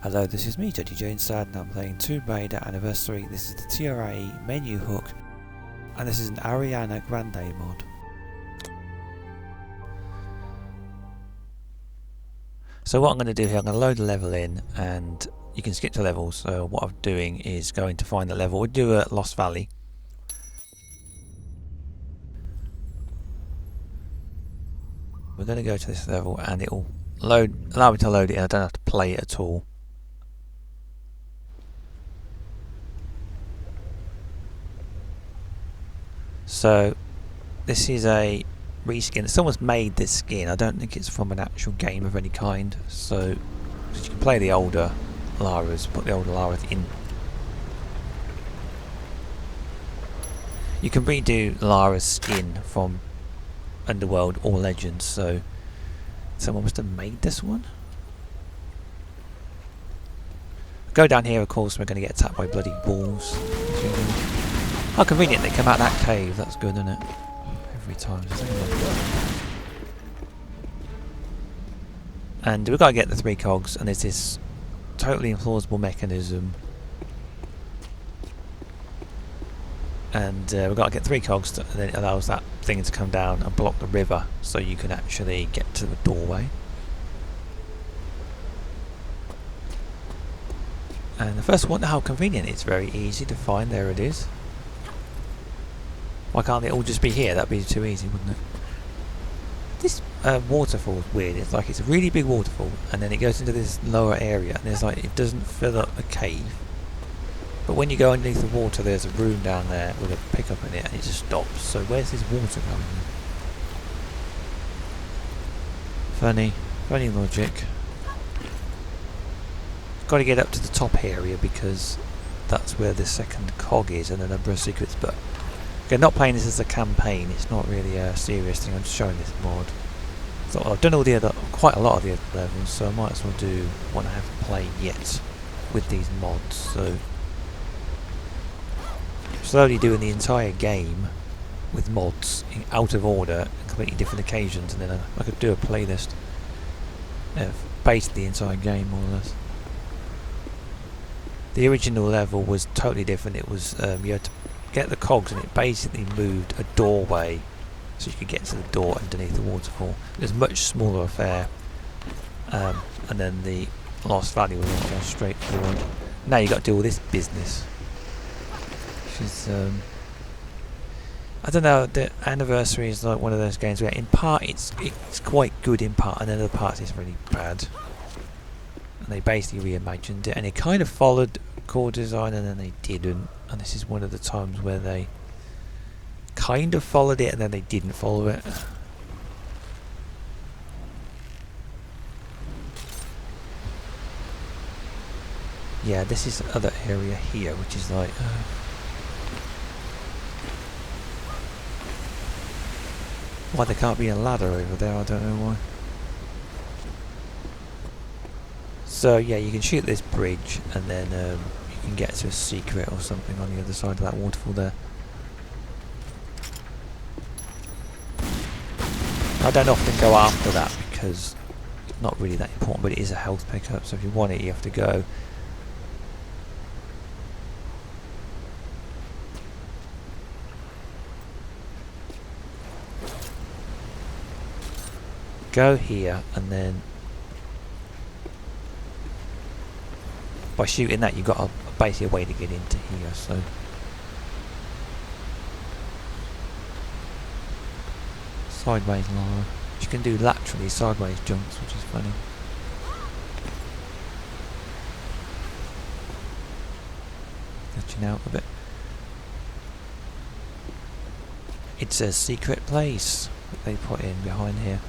Hello, this is me, JJ Inside, and I'm playing Tomb Raider Anniversary. This is the TRAE menu hook, and this is an Ariana Grande mod. So what I'm going to do here, I'm going to load the level in, and you can skip to levels. So what I'm doing is going to find the level. We'll do a Lost Valley. We're going to go to this level, and it will allow me to load it, and I don't have to play it at all. So this is a reskin. Someone's made this skin. I don't think it's from an actual game of any kind. So you can play the older Lara's, put the older Lara in. You can redo Lara's skin from Underworld or Legends. So someone must have made this one. Go down here, of course, we're going to get attacked by bloody wolves. How convenient they come out that cave. That's good, isn't it? Every time. And we've got to get the 3 cogs, and there's this totally implausible mechanism. And we've got to get 3 cogs, and then it allows that thing to come down and block the river, so you can actually get to the doorway. And the first one, how convenient. It's very easy to find. There it is. Why can't it all just be here? That'd be too easy, wouldn't it? This waterfall is weird. It's like it's a really big waterfall, and then it goes into this lower area, and it's like it doesn't fill up a cave. But when you go underneath the water, there's a room down there with a pickup in it, and it just stops. So where's this water going? Funny logic. Got to get up to the top area because that's where the second cog is, and a number of secrets. But okay, not playing this as a campaign, it's not really a serious thing, I'm just showing this mod. So I've done quite a lot of the other levels, so I might as well do what I haven't played yet with these mods. So slowly doing the entire game with mods out of order, completely different occasions, and then I could do a playlist of basically the entire game more or less. The original level was totally different. It was you had to get the cogs, and it basically moved a doorway so you could get to the door underneath the waterfall. It was a much smaller affair, and then the Lost Valley was a lot more straightforward. Now you got to do all this business, which is I don't know. The Anniversary is like one of those games where in part it's quite good in part, and then other parts it's really bad. And they basically reimagined it, and it kind of followed core design, and then they didn't. And this is one of the times where they kind of followed it and then they didn't follow it. Yeah, this is the other area here, which is like why there can't be a ladder over there, I don't know why. So yeah, you can shoot this bridge, and then you can get to a secret or something on the other side of that waterfall there. I don't often go after that because it's not really that important, but it is a health pickup, so if you want it you have to go. Go here, and then by shooting that, you've got basically a way to get into here. So sideways Lara. You can do laterally sideways jumps, which is funny. Glitching out a bit. It's a secret place that they put in behind here.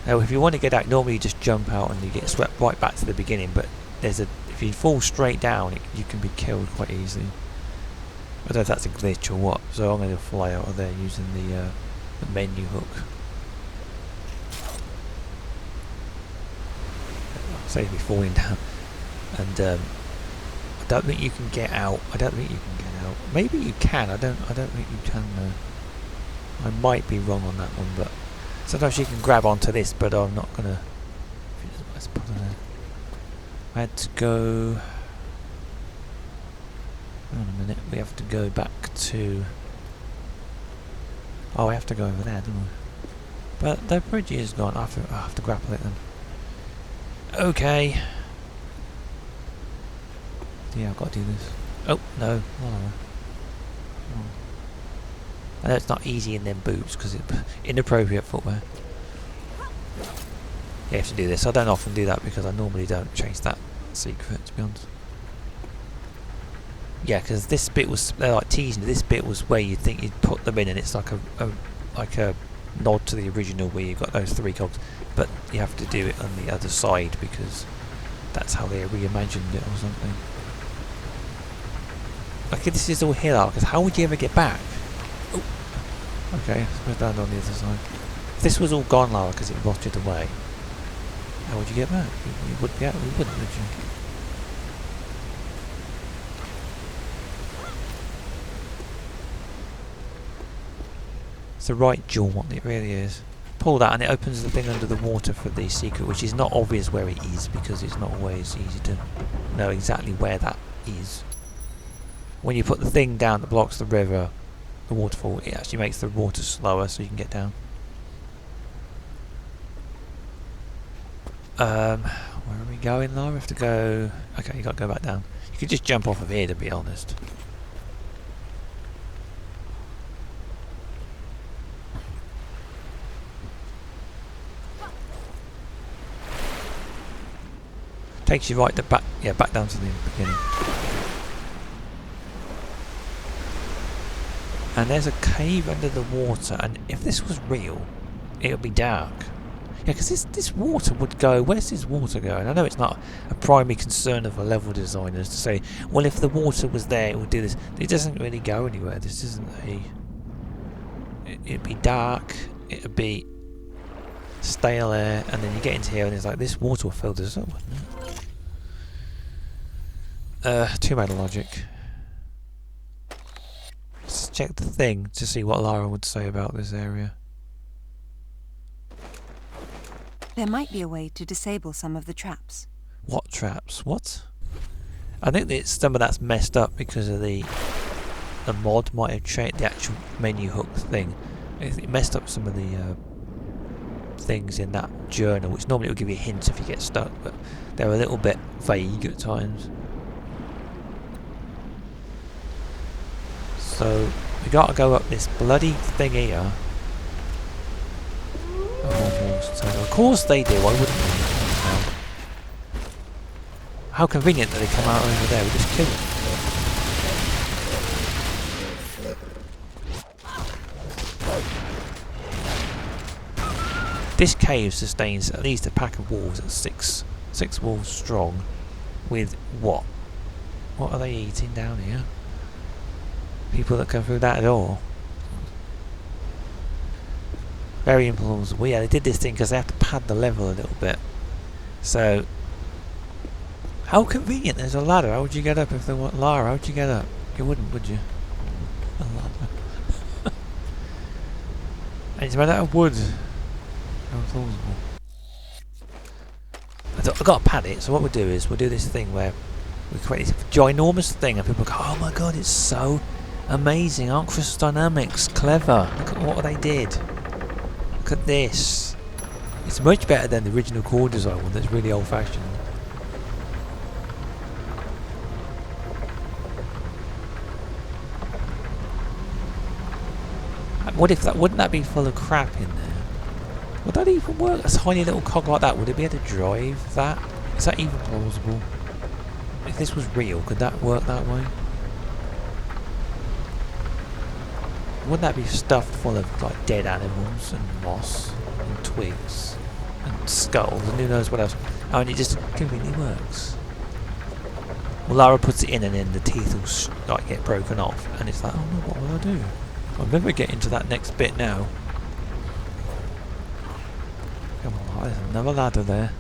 Now, if you want to get out, normally you just jump out and you get swept right back to the beginning. But if you fall straight down, you can be killed quite easily. I don't know if that's a glitch or what. So I'm going to fly out of there using the menu hook. Save me falling down. And I don't think you can get out. Maybe you can. I don't think you can. I might be wrong on that one, but sometimes you can grab onto this, but I'm not gonna. Let's put it there. I had to go... Hang on a minute, we have to go back to... Oh, we have to go over there, don't we? But the bridge is gone. I have to grapple it then. Okay. Yeah, I've got to do this. Oh, no. Oh. I know it's not easy in them boots because it's inappropriate footwear. You have to do this. I don't often do that because I normally don't chase that secret, to be honest. Yeah, because this bit was, they're like teasing, this bit was where you think you'd put them in and it's like a nod to the original where you've got those 3 cogs, but you have to do it on the other side because that's how they reimagined it or something. Okay, this is all hill, because how would you ever get back? Oh. Okay, let's down on the other side. If this was all gone, Lara, because it rotted away, how would you get back? You wouldn't, yeah, you wouldn't, would you? It's the right jaunt, it really is. Pull that and it opens the thing under the water for the secret, which is not obvious where it is because it's not always easy to know exactly where that is. When you put the thing down that blocks the river, the waterfall, it actually makes the water slower so you can get down. Where are we going, Lara? We have to go... Okay, you got to go back down. You could just jump off of here, to be honest. Takes you right to back, yeah, back down to the beginning. And there's a cave under the water, and if this was real, it would be dark. Yeah, because this water would go, where's this water going? I know it's not a primary concern of a level designer to say, well, if the water was there, it would do this. It doesn't really go anywhere. This isn't a... It'd be dark, it'd be stale air, and then you get into here and it's like, this water will fill this up, wouldn't it? Two-matter logic. Let's check the thing to see what Lara would say about this area. There might be a way to disable some of the traps. What traps? What? I think that some of that's messed up because of the mod might have changed the actual menu hook thing. It messed up some of the things in that journal, which normally will give you hints if you get stuck, but they're a little bit vague at times. So we gotta go up this bloody thing here. Oh, of course they do, why wouldn't they? How convenient that they come out over there, we just kill them. This cave sustains at least a pack of wolves at six wolves strong. With what? What are they eating down here? People that come through that door. Very implausible. Yeah, they did this thing because they have to pad the level a little bit. So, how convenient, there's a ladder. How would you get up if there weren't Lara? How would you get up? You wouldn't, would you? A ladder. And it's made out of wood. How plausible. I've got to pad it, so what we'll do is we'll do this thing where we create this ginormous thing and people go, oh my god, it's so amazing, aren't Crystal Dynamics clever? Look at what they did. Look at this. It's much better than the original core design one that's really old fashioned. What if that, wouldn't that be full of crap in there? Would that even work? A tiny little cog like that, would it be able to drive that? Is that even plausible? If this was real, could that work that way? Wouldn't that be stuffed full of like dead animals and moss and twigs and skulls and who knows what else? Oh, and it just conveniently works. Well, Lara puts it in and then the teeth will like get broken off and it's like, oh no, what will I do? I'll never get into that next bit now. Come on, there's another ladder there.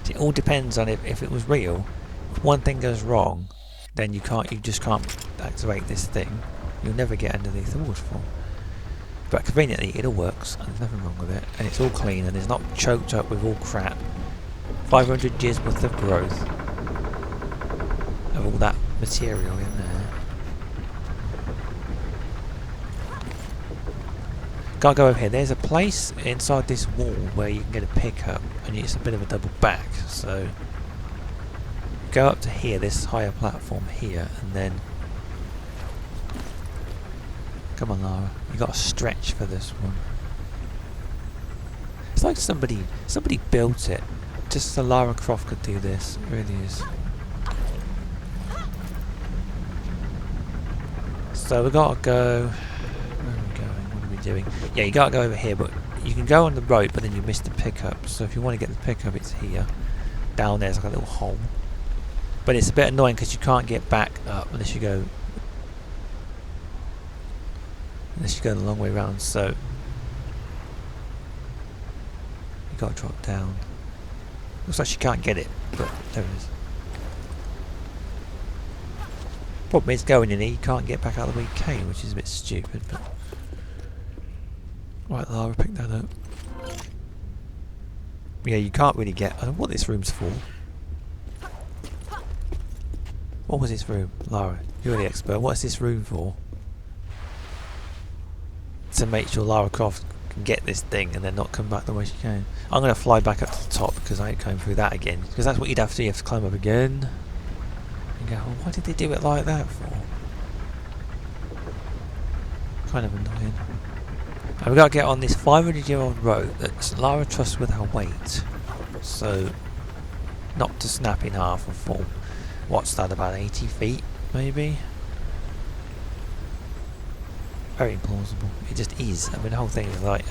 It all depends on if it was real. If one thing goes wrong, then you just can't activate this thing. You'll never get underneath the waterfall. But conveniently, it all works, and there's nothing wrong with it, and it's all clean, and it's not choked up with all crap. 500 years worth of growth of all that material in there. Gotta go over here. There's a place inside this wall where you can get a pickup, and it's a bit of a double back. So go up to here, this higher platform here, and then come on, Lara. You got to stretch for this one. It's like somebody built it just so Lara Croft could do this. It really is. So we gotta go. Where are we going? What are we doing? Yeah, you gotta go over here, but you can go on the rope, but then you miss the pickup. So if you want to get the pickup, it's here. Down there's like a little hole. But it's a bit annoying because you can't get back up unless you go the long way around. So you gotta drop down. Looks like she can't get it, but there it is. Problem is, going in here, you can't get back out of the way you came, which is a bit stupid, but... Right, Lara, pick that up. Yeah, you can't really get... I don't know what this room's for. What was this room? Lara, you're the expert. What's this room for? To make sure Lara Croft can get this thing and then not come back the way she came. I'm going to fly back up to the top because I ain't going through that again. Because that's what you'd have to do. You have to climb up again. And go, oh, why did they do it like that for? Kind of annoying. And we've got to get on this 500-year-old rope that Lara trusts with her weight. So, not to snap in half or fall. What's that, about 80 feet, maybe? Very implausible. It just is. I mean, the whole thing is like...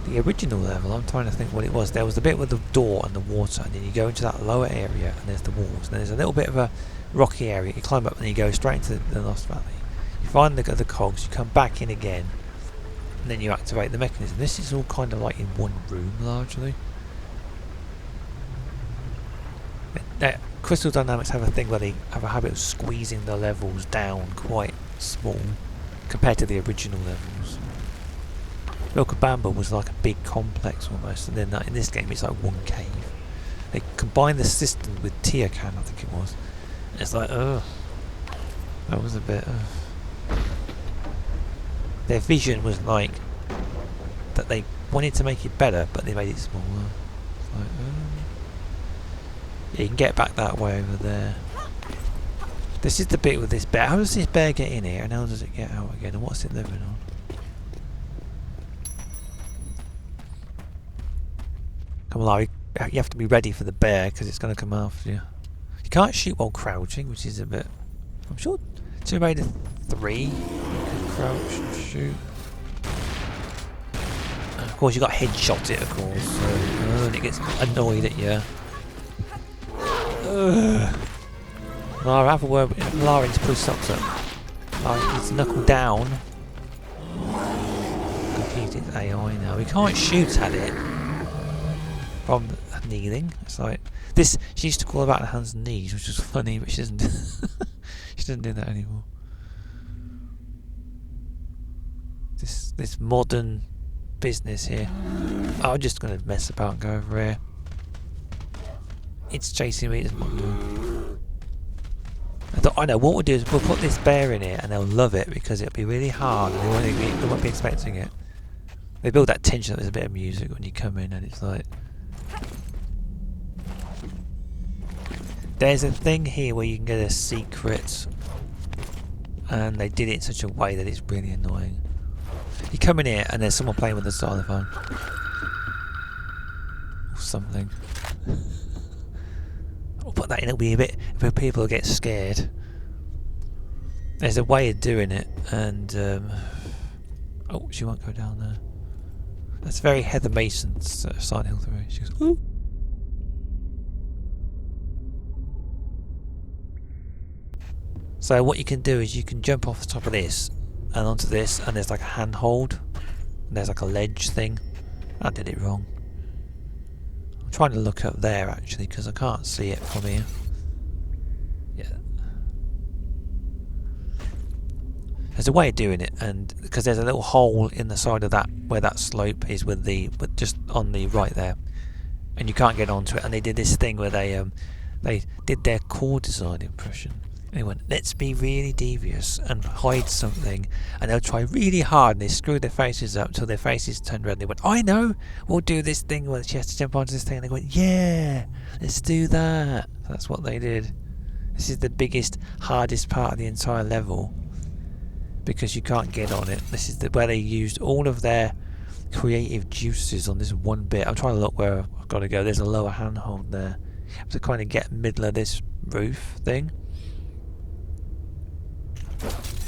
The original level, I'm trying to think what it was. There was the bit with the door and the water, and then you go into that lower area, and there's the walls. And there's a little bit of a rocky area. You climb up, and you go straight into the Lost Valley. You find the cogs, you come back in again, and then you activate the mechanism. This is all kind of like in one room, largely. Crystal Dynamics have a thing where they have a habit of squeezing the levels down quite small compared to the original levels. Vilcabamba was like a big complex almost, and then in this game it's like one cave. They combined the system with Tearcan, I think it was. And it's like, ugh. That was a bit, Their vision was like that they wanted to make it better, but they made it smaller. It's like, yeah, you can get back that way over there. This is the bit with this bear. How does this bear get in here, and how does it get out again, and what's it living on? Come on, Larry, you have to be ready for the bear because it's going to come after you. You can't shoot while crouching, which is a bit... I'm sure Tomb Raider 3 you could crouch and shoot. And of course you got headshot it, of course, so and it gets annoyed at you. Lara, have a word with Lara needs to put his socks up. Lara needs to knuckle down. Confused its AI now. We can't shoot at it from kneeling. It's like this. She used to call about her hands and knees, which was funny, but she doesn't. She doesn't do that anymore. This modern business here. Oh, I'm just gonna mess about and go over here. It's chasing me. It's not doing. I thought, I know what we'll do is we'll put this bear in here, and they'll love it because it'll be really hard, and they won't be expecting it. They build that tension that there's a bit of music when you come in, and it's like. There's a thing here where you can get a secret, and they did it in such a way that it's really annoying. You come in here and there's someone playing with the xylophone. Or something. I'll put that in, it'll be a bit where people get scared. There's a way of doing it, and oh, she won't go down there. That's very Heather Mason's Silent Hill 3. She goes, ooh. So what you can do is you can jump off the top of this and onto this, and there's like a handhold, and there's like a ledge thing. I did it wrong. I'm trying to look up there actually because I can't see it from here. Yeah. There's a way of doing it, and because there's a little hole in the side of that where that slope is with just on the right there, and you can't get onto it. And they did this thing where they did their core design impression. They went, let's be really devious and hide something, and they'll try really hard, and they screw their faces up till their faces turned red. And they went, I know, we'll do this thing where she has to jump onto this thing. And they went, yeah, let's do that. That's what they did. This is the biggest, hardest part of the entire level, because you can't get on it. This is where they used all of their creative juices on this one bit. I'm trying to look where I've got to go. There's a lower handhold there. You have to kind of get middle of this roof thing.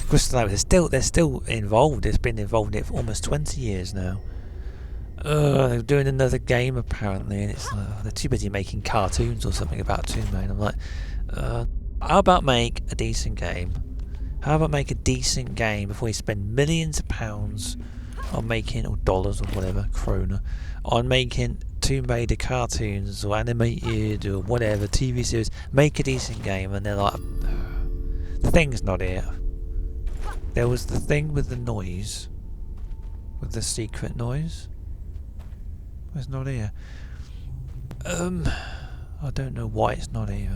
Crystal Lake, they're still involved. It's been involved in it for almost 20 years now. They're doing another game apparently, and it's they're too busy making cartoons or something about Tomb Raider. I'm like, how about make a decent game? How about make a decent game before you spend millions of pounds on making, or dollars or whatever, krona, on making Tomb Raider cartoons or animated or whatever TV series? Make a decent game, and they're like, the thing's not here. There was the thing with the noise, with the secret noise. It's not here. I don't know why it's not here.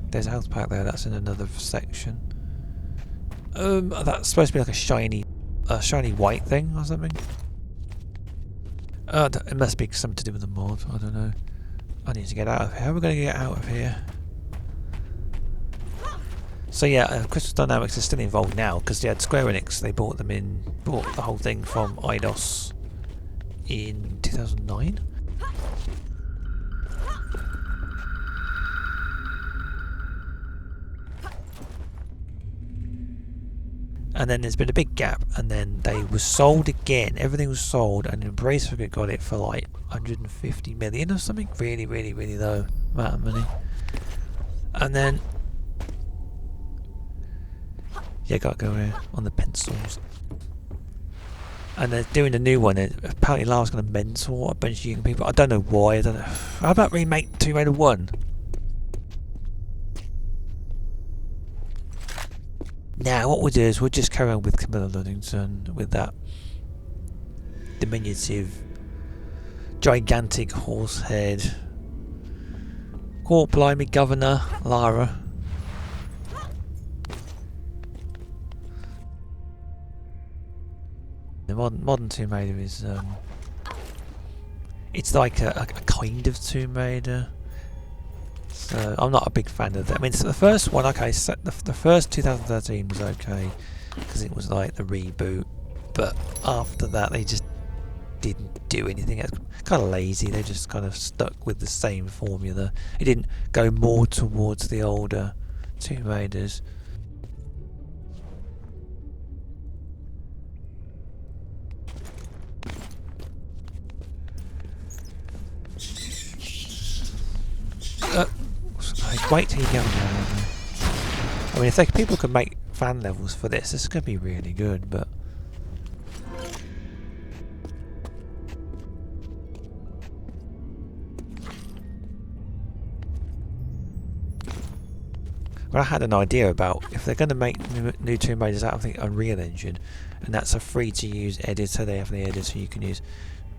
There's a health pack there. That's in another section. That's supposed to be like a shiny white thing or something. It must be something to do with the mod. I don't know. I need to get out of here. How are we going to get out of here? So yeah, Crystal Dynamics is still involved now because they had Square Enix. They bought the whole thing from Eidos in 2009. And then there's been a big gap, and then they were sold again. Everything was sold, and Embracer got it for like 150 million or something. Really, really, really low amount of money. And then, yeah, gotta go here on the pencils. And they're doing a new one. Apparently, Lara's going to mentor a bunch of young people. I don't know why. I don't know. How about remake Tomb Raider 1? Now, what we'll do is we'll just carry on with Camilla Luddington with that diminutive, gigantic horse head. Court blimey, Governor Lara. The modern Tomb Raider is it's like a kind of Tomb Raider. So I'm not a big fan of that. I mean, so the first one, okay, so the first 2013 was okay because it was like the reboot, but after that they just didn't do anything. It's kind of lazy. They just kind of stuck with the same formula. It didn't go more towards the older Tomb Raiders. Wait till you get on there. I mean, if people could make fan levels for this is going to be really good, but... Well, I had an idea about if they're going to make new Tomb Raiders out of the Unreal Engine, and that's a free-to-use editor, they have the editor you can use.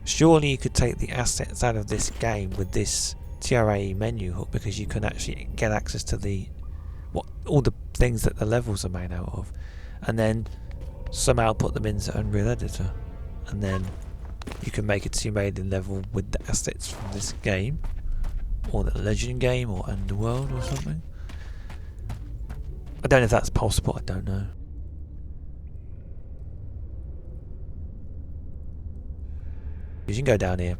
Surely you could take the assets out of this game with this TRAE menu hook, because you can actually get access to all the things that the levels are made out of, and then somehow put them into Unreal Editor, and then you can make a Tomb Raider level with the assets from this game, or the Legend game, or Underworld, or something. I don't know if that's possible. I don't know. You can go down here.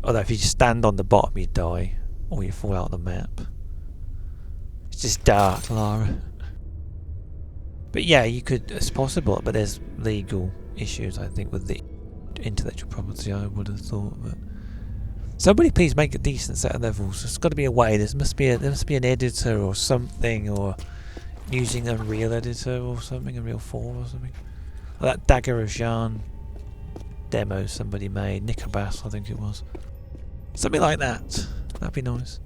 Although if you just stand on the bottom you die, or you fall out of the map. It's just dark, Lara. But yeah, you could, it's possible, but there's legal issues I think with the intellectual property, I would have thought. But somebody please make a decent set of levels. There's got to be a way. There must be an editor or something, or using a Unreal Editor or something, Unreal 4 or something. Like that Dagger of Jean demo somebody made, Nickelbass I think it was. Something like that. That'd be nice.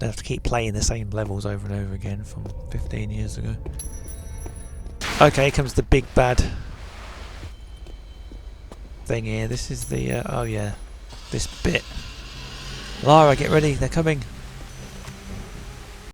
They have to keep playing the same levels over and over again from 15 years ago. Okay, here comes the big bad thing here. This is the oh yeah, this bit. Lara, get ready, they're coming.